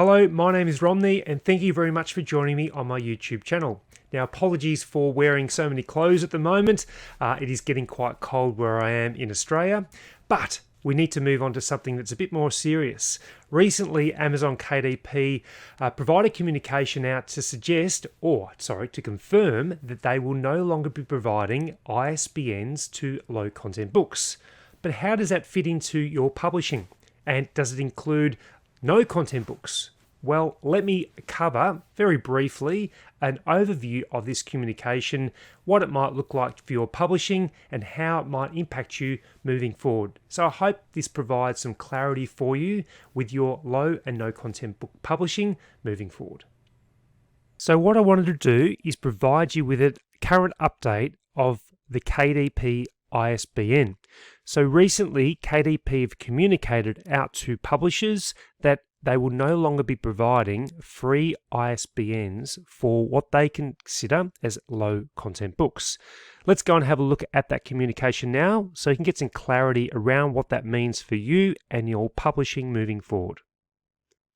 Hello, my name is Romney and thank you very much for joining me on my YouTube channel. Now, apologies for wearing so many clothes at the moment. It is getting quite cold where I am in Australia, but we need to move on to something that's a bit more serious. Recently, Amazon KDP provided communication out to to confirm that they will no longer be providing ISBNs to low content books. But how does that fit into your publishing? And does it include no content books? Well, let me cover very briefly an overview of this communication, what it might look like for your publishing, and how it might impact you moving forward. So I hope this provides some clarity for you with your low and no content book publishing moving forward. So what I wanted to do is provide you with a current update of the KDP ISBN. So recently, KDP have communicated out to publishers that they will no longer be providing free ISBNs for what they consider as low content books. Let's go and have a look at that communication now so you can get some clarity around what that means for you and your publishing moving forward.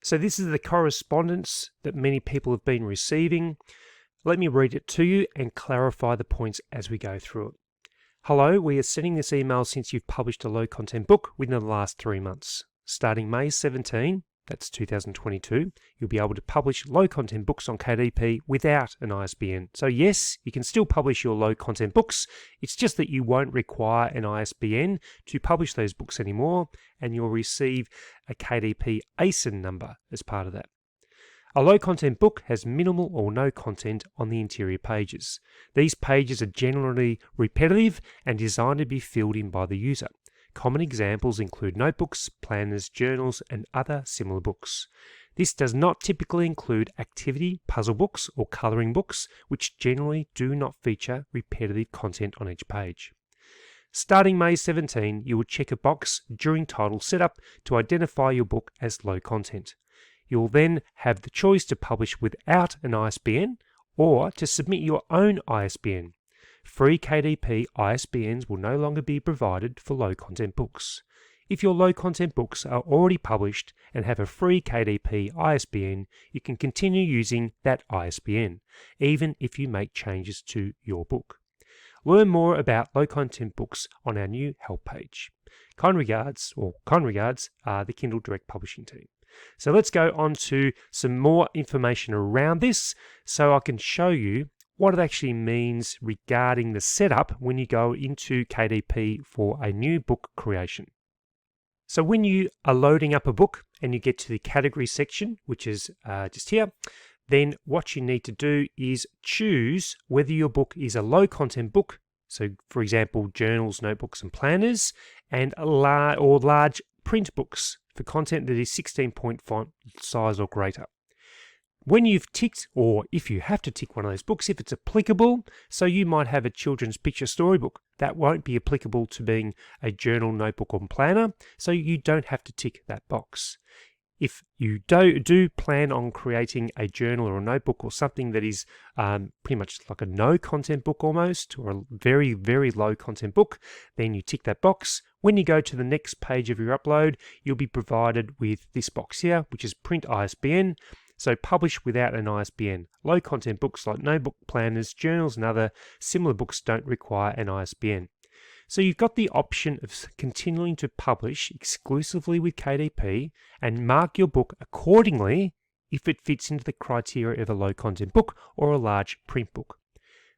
So this is the correspondence that many people have been receiving. Let me read it to you and clarify the points as we go through it. Hello, we are sending this email since you've published a low content book within the last 3 months. Starting May 17, that's 2022, you'll be able to publish low content books on KDP without an ISBN. So yes, you can still publish your low content books. It's just that you won't require an ISBN to publish those books anymore, and you'll receive a KDP ISBN number as part of that. A low content book has minimal or no content on the interior pages. These pages are generally repetitive and designed to be filled in by the user. Common examples include notebooks, planners, journals, and other similar books. This does not typically include activity, puzzle books, or colouring books, which generally do not feature repetitive content on each page. Starting May 17, you will check a box during title setup to identify your book as low content. You will then have the choice to publish without an ISBN or to submit your own ISBN. Free KDP ISBNs will no longer be provided for low content books. If your low content books are already published and have a free KDP ISBN, you can continue using that ISBN, even if you make changes to your book. Learn more about low content books on our new help page. Kind regards, the Kindle Direct Publishing team. So let's go on to some more information around this so I can show you what it actually means regarding the setup when you go into KDP for a new book creation. So when you are loading up a book and you get to the category section, which is just here, then what you need to do is choose whether your book is a low content book, so for example journals, notebooks and planners, and large print books for content that is 16-point font size or greater. When you've ticked, or if you have to tick one of those books, if it's applicable, so you might have a children's picture storybook, that won't be applicable to being a journal, notebook or planner, so you don't have to tick that box. If you do plan on creating a journal or a notebook or something that is pretty much like a no content book almost, or a very, very low content book, then you tick that box. When you go to the next page of your upload, you'll be provided with this box here, which is print ISBN. So publish without an ISBN. Low content books like notebook, planners, journals and other similar books don't require an ISBN. So you've got the option of continuing to publish exclusively with KDP and mark your book accordingly if it fits into the criteria of a low content book or a large print book.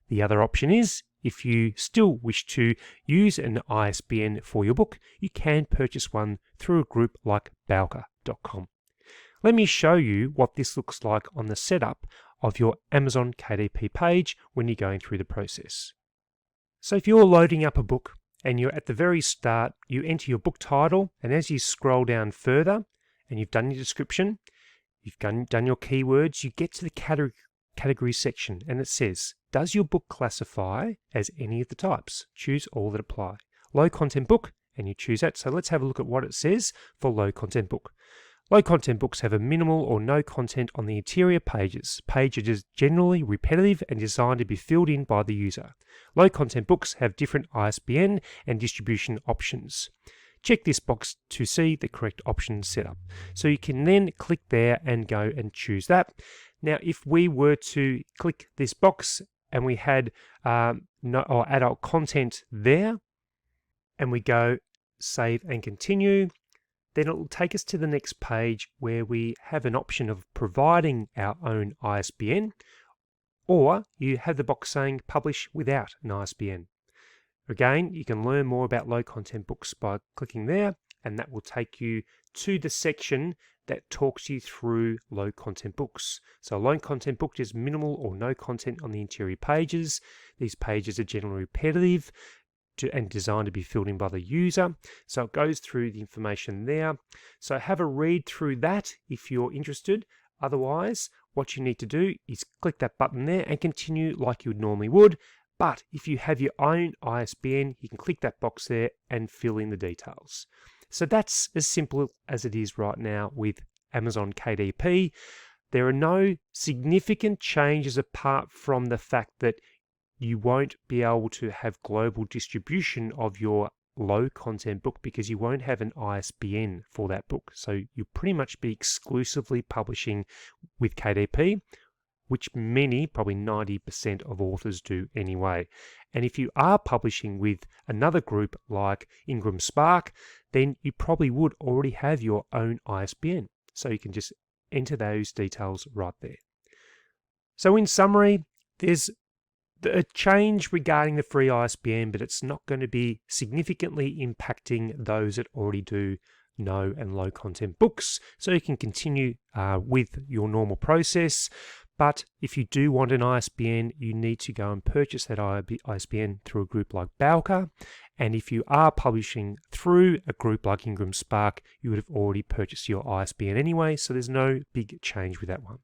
The other option is, if you still wish to use an ISBN for your book, you can purchase one through a group like Bowker.com. Let me show you what this looks like on the setup of your Amazon KDP page when you're going through the process. So if you're loading up a book and you're at the very start, you enter your book title, and as you scroll down further and you've done your description, you've done your keywords, you get to the category section and it says, does your book classify as any of the types? Choose all that apply. Low content book, and you choose that. So let's have a look at what it says for low content book. Low content books have a minimal or no content on the interior pages. Pages are generally repetitive and designed to be filled in by the user. Low content books have different ISBN and distribution options. check this box to see the correct option set up. So you can then click there and go and choose that. Now, if we were to click this box and we had no adult content there, and we go save and continue, then it will take us to the next page where we have an option of providing our own ISBN, or you have the box saying publish without an ISBN. Again, you can learn more about low content books by clicking there, and that will take you to the section that talks you through low content books. So a low content book is minimal or no content on the interior pages. These pages are generally repetitive and designed to be filled in by the user. So it goes through the information there. So have a read through that if you're interested. Otherwise, what you need to do is click that button there and continue like you normally would. But if you have your own ISBN, you can click that box there and fill in the details. So that's as simple as it is right now with Amazon KDP. There are no significant changes apart from the fact that you won't be able to have global distribution of your low content book because you won't have an ISBN for that book. So you'll pretty much be exclusively publishing with KDP, which many, probably 90% of authors do anyway. And if you are publishing with another group like IngramSpark, then you probably would already have your own ISBN. So you can just enter those details right there. So in summary, there's a change regarding the free ISBN, but it's not going to be significantly impacting those that already do no and low content books. So you can continue with your normal process. But if you do want an ISBN, you need to go and purchase that ISBN through a group like Bowker. And if you are publishing through a group like IngramSpark, you would have already purchased your ISBN anyway, so there's no big change with that one.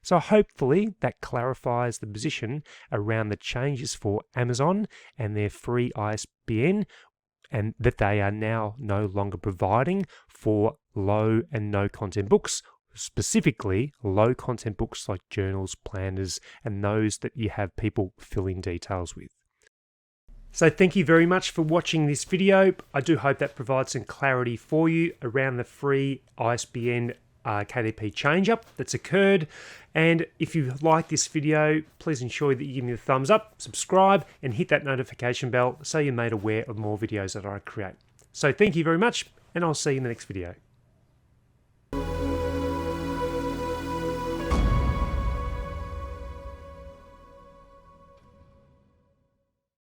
So hopefully that clarifies the position around the changes for Amazon and their free ISBN, and that they are now no longer providing for low and no content books, specifically low content books like journals, planners, and those that you have people fill in details with. So thank you very much for watching this video. I do hope that provides some clarity for you around the free ISBN KDP change up that's occurred. And if you like this video, please ensure that you give me a thumbs up, subscribe, and hit that notification bell so you're made aware of more videos that I create. So thank you very much, and I'll see you in the next video.